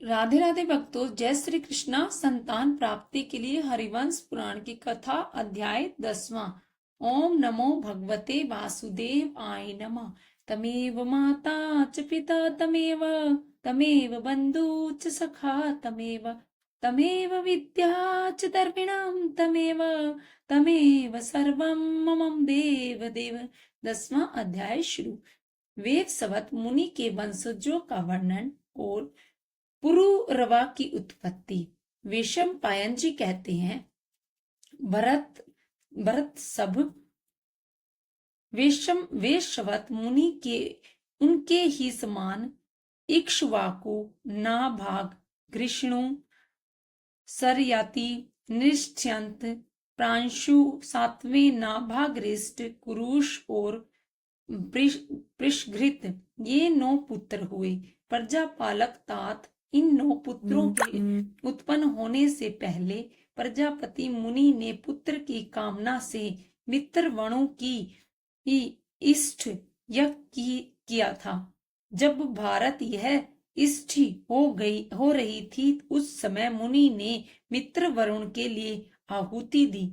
राधे राधे भक्तों, जय श्री कृष्णा। संतान प्राप्ति के लिए हरिवंश पुराण की कथा, अध्याय 10वां। ओम नमो भगवते वासुदेव आय नमः। तमेव माता च पिता तमेव, तमेव बंधु च सखा तमेव, तमेव विद्या च दर्पिणम तमेव, तमेव सर्वम मम देव देव। 10वां अध्याय शुरू। वेद सवत मुनि के वंशजों का वर्णन और पुरुरवा की उत्पत्ति। वेशम पायन जी कहते हैं, भरत भरत सब वेशवत मुनि के उनके ही समान इक्ष्वाकु, नाभाग, कृष्णु, सरयाति, निश्चयंत, प्रांशु, सातवें नाभागरिष्ट, कुरुष और पृषघृत, ये 9 पुत्र हुए। प्रजापालक तात इन 9 पुत्रों के उत्पन्न होने से पहले प्रजापति मुनि ने पुत्र की कामना से मित्र वणों की इष्ट यज्ञ किया था। जब भारत यह इष्टि हो रही थी, उस समय मुनि ने मित्र वरुण के लिए आहुति दी।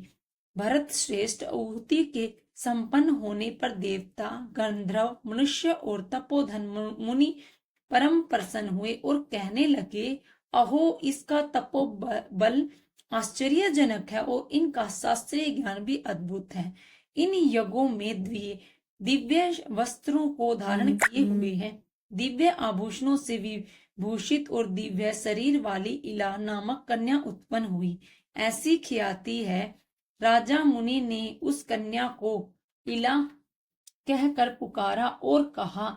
भरत श्रेष्ठ आहुति के संपन्न होने पर देवता, गंधर्व, मनुष्य और तपोधन मुनि परम प्रसन्न हुए और कहने लगे, अहो, इसका तपोबल आश्चर्यजनक है और इनका शास्त्रीय ज्ञान भी अद्भुत है। इन यज्ञों में दिव्य वस्त्रों को धारण किए हुए हैं, दिव्य आभूषणों से विभूषित और दिव्य शरीर वाली इला नामक कन्या उत्पन्न हुई। ऐसी ख्याति है। राजा मुनि ने उस कन्या को इला कहकर पुकारा और कहा,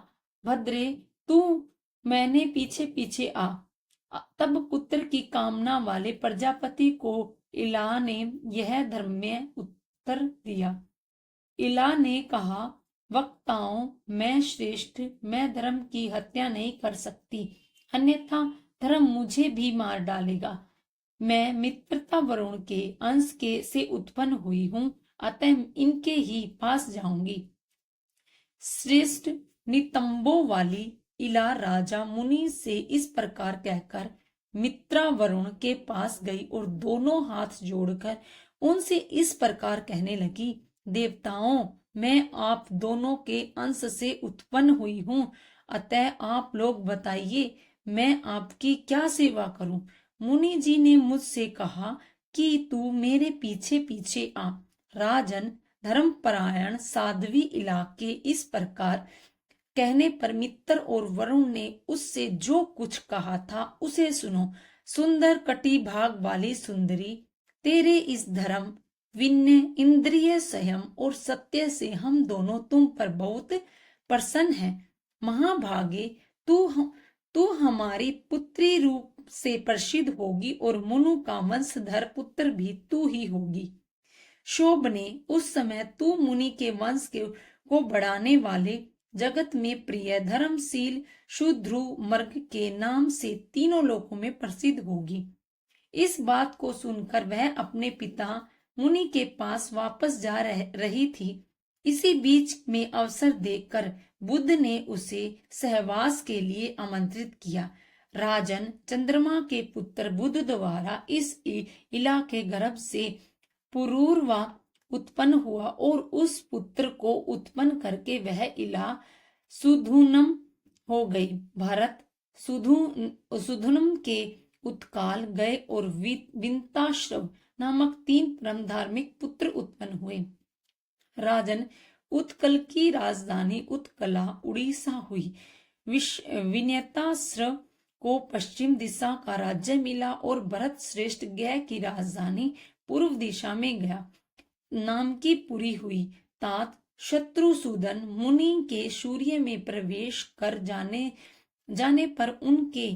भद्रे, तू मैंने पीछे पीछे आ। तब पुत्र की कामना वाले प्रजापति को इला ने यह धर्म्य उत्तर दिया। इला ने कहा, वक्ताओं, मैं श्रेष्ठ, मैं धर्म की हत्या नहीं कर सकती, अन्यथा धर्म मुझे भी मार डालेगा। मैं मित्रता वरुण के अंश के से उत्पन्न हुई हूँ, अतः इनके ही पास जाऊंगी। श्रेष्ठ नितंबों वाली इला राजा मुनि से इस प्रकार कहकर मित्रा वरुण के पास गई और दोनों हाथ जोड़कर उनसे इस प्रकार कहने लगी, देवताओं, मैं आप दोनों के अंश से उत्पन्न हुई हूँ, अतः आप लोग बताइए, मैं आपकी क्या सेवा करूं। मुनि जी ने मुझसे कहा कि तू मेरे पीछे पीछे आ। राजन, धर्मपरायण साध्वी इलाके इस प्रकार कहने पर मित्र और वरुण ने उससे जो कुछ कहा था उसे सुनो। सुंदर कटी भाग वाली सुंदरी, तेरे इस धर्म, विनय, इंद्रिय संयम और सत्य से हम दोनों तुम पर बहुत प्रसन्न हैं। महाभागे, तू हमारी पुत्री रूप से प्रसिद्ध होगी और मुनु का वंशधर पुत्र भी तू ही होगी। शोभने, उस समय तू मुनि के वंश को बढ़ाने वाले, जगत में प्रिय, धर्मशील, शूद्रु मर्ग के नाम से तीनों लोकों में प्रसिद्ध होगी। इस बात को सुनकर वह अपने पिता मुनि के पास वापस जा रही थी। इसी बीच में अवसर देखकर बुद्ध ने उसे सहवास के लिए आमंत्रित किया। राजन, चंद्रमा के पुत्र बुद्ध द्वारा इस इला के गर्भ से पुरूरवा उत्पन्न हुआ और उस पुत्र को उत्पन्न करके वह इला सुधुनम हो गई। भरत सुधुनम के उत्काल गए और विंताश्रव नामक 3 परम धार्मिक पुत्र उत्पन्न हुए। राजन, उत्कल की राजधानी उत्कला उड़ीसा हुई। विनयताश्रव को पश्चिम दिशा का राज्य मिला और भरत श्रेष्ठ गया की राजधानी पूर्व दिशा में गया नाम की पुरी हुई। तात शत्रुसूदन मुनि के सूर्य में प्रवेश कर जाने पर उनके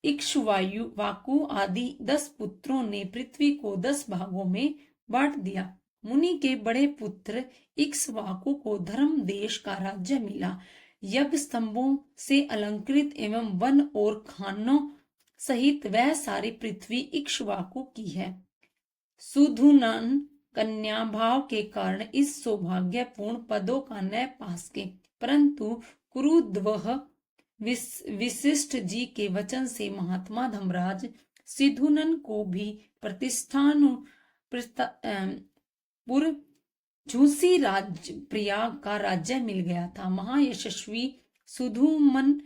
इक्ष्वाकु आदि 10 पुत्रों ने पृथ्वी को 10 भागों में बांट दिया। मुनि के बड़े पुत्र इक्ष्वाकु को धर्म देश का राज्य मिला। यज्ञ स्तंभों से अलंकृत एवं वन और खानों सहित वह सारी पृथ्वी इक्ष्वाकु की है। सुधुनन कन्या भाव के कारण इस सौभाग्यपूर्ण पदों का न पा सके, परंतु कुरुद्वह विशिष्ट जी के वचन से महात्मा धर्मराज सिद्धूनन को भी पुर झूसी राज्य प्रयाग का राज्य मिल गया था। महायशस्वी सुधुमन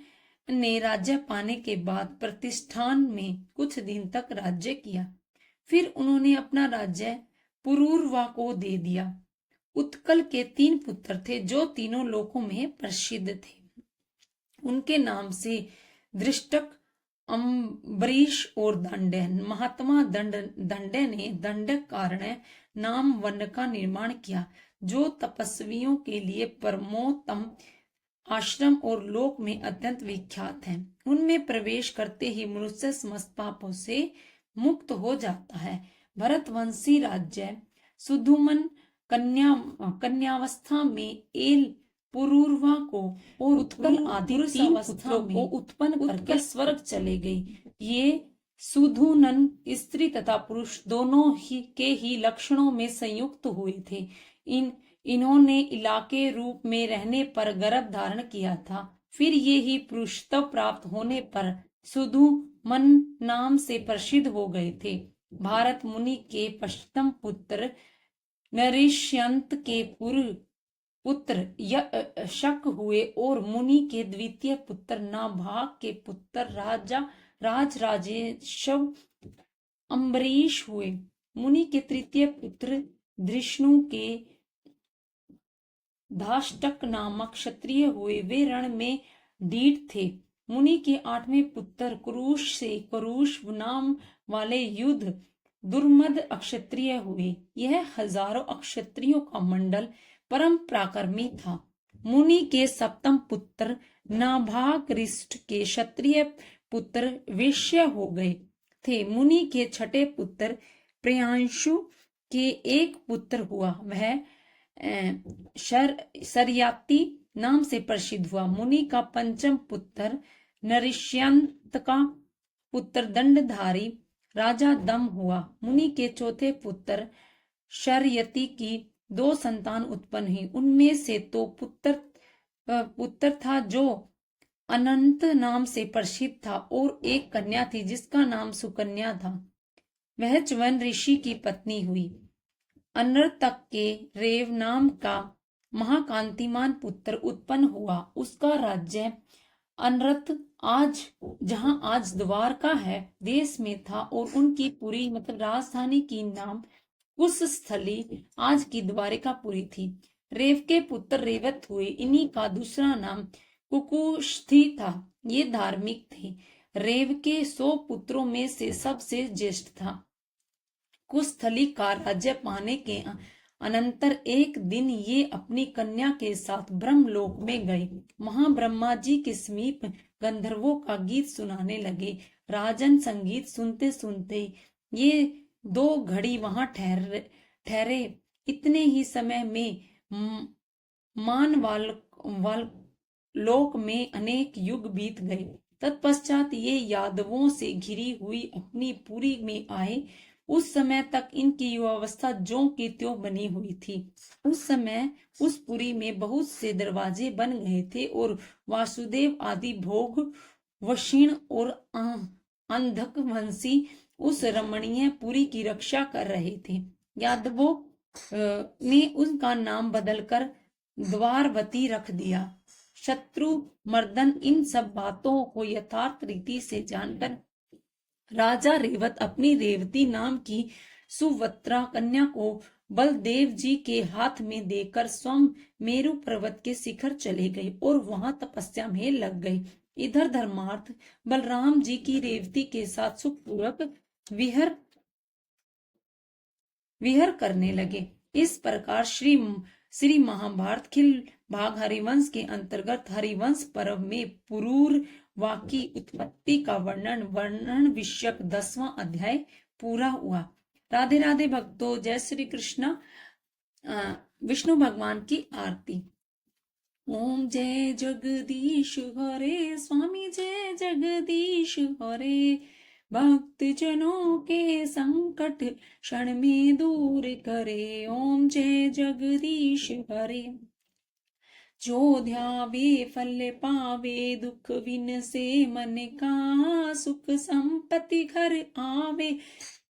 ने राज्य पाने के बाद प्रतिष्ठान में कुछ दिन तक राज्य किया। फिर उन्होंने अपना राज्य पुरूरवा को दे दिया। उत्कल के 3 पुत्र थे जो तीनों लोकों में प्रसिद्ध थे। उनके नाम से दृष्टक, अम्बरीश और दंडय। महात्मा दंडय ने दंडकारण्य नाम वन का निर्माण किया जो तपस्वियों के लिए परमोत्तम आश्रम और लोक में अत्यंत विख्यात है। उनमें प्रवेश करते ही मनुष्य समस्त पापों से मुक्त हो जाता है। भरतवंशी राज्य सुधुमन कन्यावस्था में एल पुरूरवा को और उत्कल आदि 3 पुत्रों को उत्पन्न करके स्वर्ग चले गई। ये सुधुनन स्त्री तथा पुरुष दोनों ही लक्षणों में संयुक्त हुए थे। इन्होंने इलाके रूप में रहने पर गर्भ धारण किया था। फिर ये ही पुरुषत्व प्राप्त होने पर सुधुमन नाम से प्रसिद्ध हो गए थे। भारत मुनि के पश्चिम पुत्र नरिष्यंत के पुत्र शक हुए और मुनि के द्वितीय पुत्र नाभाग के पुत्र राजराजेश्व अम्बरीश हुए। मुनि के तृतीय पुत्र धृष्णु के धाष्टक नामक क्षत्रिय हुए। वे रण में ढीठ थे। मुनि के 8वें पुत्र कुरुश से कुरुश नाम वाले युद्ध दुर्मद अक्षत्रिय हुए। यह हजारों अक्षत्रियों का मंडल परम पराक्रमी था। मुनि के 7वें पुत्र नाभागरिष्ट के क्षत्रिय पुत्र वेश्य हो गए थे। मुनि के 6ठे पुत्र प्रियांशु के एक पुत्र हुआ, वह सरयाति नाम से प्रसिद्ध हुआ। मुनि का 5वां पुत्र नरिष्यंत का पुत्र दंडधारी राजा दम हुआ। मुनि के 4थे पुत्र शर्यति की 2 संतान उत्पन्न हुई। उनमें से तो पुत्र था जो अनंत नाम से प्रसिद्ध था और एक कन्या थी जिसका नाम सुकन्या था। वह च्यवन ऋषि की पत्नी हुई। अनर्तक के रेव नाम का महाकांतिमान पुत्र उत्पन्न हुआ। उसका राज्य अनर्त जहां आज द्वारका है देश में था और उनकी पुरी मतलब राजधानी की नाम कुशस्थली आज की द्वारिकापुरी थी। रेव के पुत्र रेवत हुए। इन्हीं का दूसरा नाम कुकुस्थी था। ये धार्मिक थे। रेव के 100 पुत्रों में से सबसे ज्येष्ठ था। कुशस्थली का राज्य पाने के अनंतर एक दिन ये अपनी कन्या के साथ ब्रह्मलोक में गए। वहां ब्रह्मा जी के समीप गंधर्वों का गीत सुनाने लगे। राजन संगीत सुनते सुनते ये 2 घड़ी वहां ठहरे। इतने ही समय में मानवाल लोक में अनेक युग बीत गए। तत्पश्चात ये यादवों से घिरी हुई अपनी पुरी में आए। उस समय तक इनकी युवावस्था ज्यों की त्यों बनी हुई थी। उस समय उस पुरी में बहुत से दरवाजे बन गए थे और वासुदेव आदि भोग वशीण और अंधक वंशी उस रमणीय पुरी की रक्षा कर रहे थे। यादवों ने उनका नाम बदलकर द्वारवती रख दिया। शत्रु मर्दन इन सब बातों को यथार्थ रीति से जानकर राजा रेवत अपनी रेवती नाम की सुवत्रा कन्या को बलदेव जी के हाथ में देकर स्वयं मेरु पर्वत के शिखर चले गए और वहां तपस्या में लग गए। इधर धर्मार्थ बलराम जी की रेवती के साथ सुखपूर्वक विहर करने लगे। इस प्रकार श्री महाभारत खिल भाग हरिवंश के अंतर्गत हरिवंश पर्व में पुरूरवा की उत्पत्ति का वर्णन विषयक 10वां अध्याय पूरा हुआ। राधे राधे भक्तों, जय श्री कृष्ण। विष्णु भगवान की आरती। ओम जय जगदीश हरे, स्वामी जय जगदीश हरे। भक्त जनों के संकट क्षण में दूर करे। ओम जय जगदीश हरे। जो ध्यावे फल पावे, दुख बिन से मन का, सुख संपत्ति घर आवे,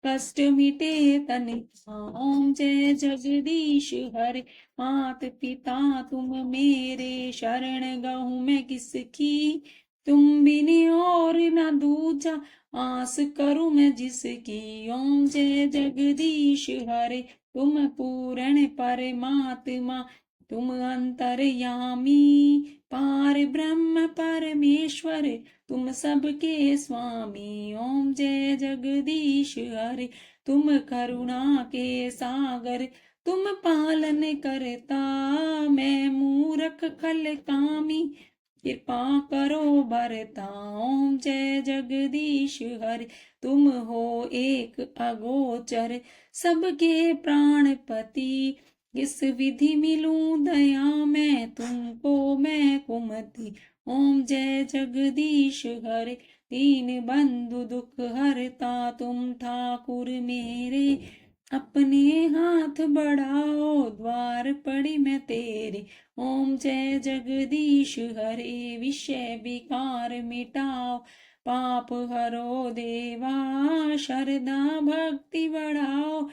कष्ट मिटे तन का। ओम जय जगदीश हरे, मात पिता तुम मेरे, शरण गहूँ मैं किसकी, तुम बिन और न दूजा, आस करूं मैं जिसकी। ओम जय जगदीश हरे, तुम पूर्ण परमात्मा, तुम अंतर्यामी, पार ब्रह्म परमेश्वर, तुम सबके स्वामी। ओम जय जगदीश हरे, तुम करुणा के सागर, तुम पालन करता, मैं मूरख खल कामी, कृपा करो भरता। ओम जय जगदीश हरे, तुम हो एक अगोचर, सबके प्राणपति, किस विधि मिलूं दया मैं तुमको मैं कुमति। ओम जय जगदीश हरे, दीन बंधु दुख हरता, तुम ठाकुर मेरे, अपने हाथ बढ़ाओ, द्वार पड़ी मैं तेरे। ओम जय जगदीश हरे, विषय विकार मिटाओ, पाप हरो देवा, शरदा भक्ति बढ़ाओ,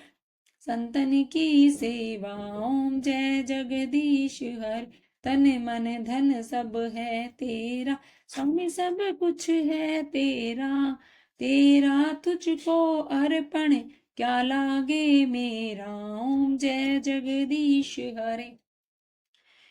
संतन की सेवा। ओम जय जगदीश हर, तन मन धन सब है तेरा, स्वामी सब कुछ है तेरा, तेरा तुझको अर्पण, क्या लागे मेरा। ओम जय जगदीश हरे,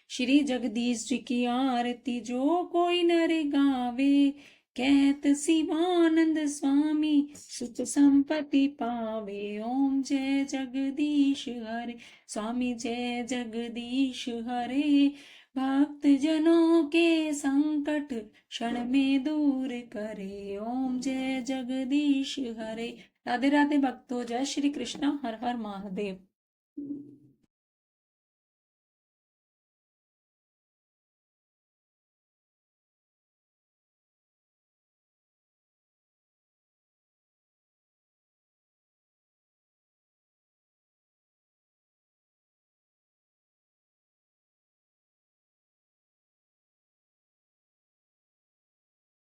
श्री जगदीश जी की आरती जो कोई नर गावे, कहत शिवानंद स्वामी, सुख संपत्ति पावे। ओम जय जगदीश हरे, स्वामी जय जगदीश हरे, भक्त जनों के संकट क्षण में दूर करे। ओम जय जगदीश हरे। राधे राधे भक्तों, जय श्री कृष्ण, हर हर महादेव।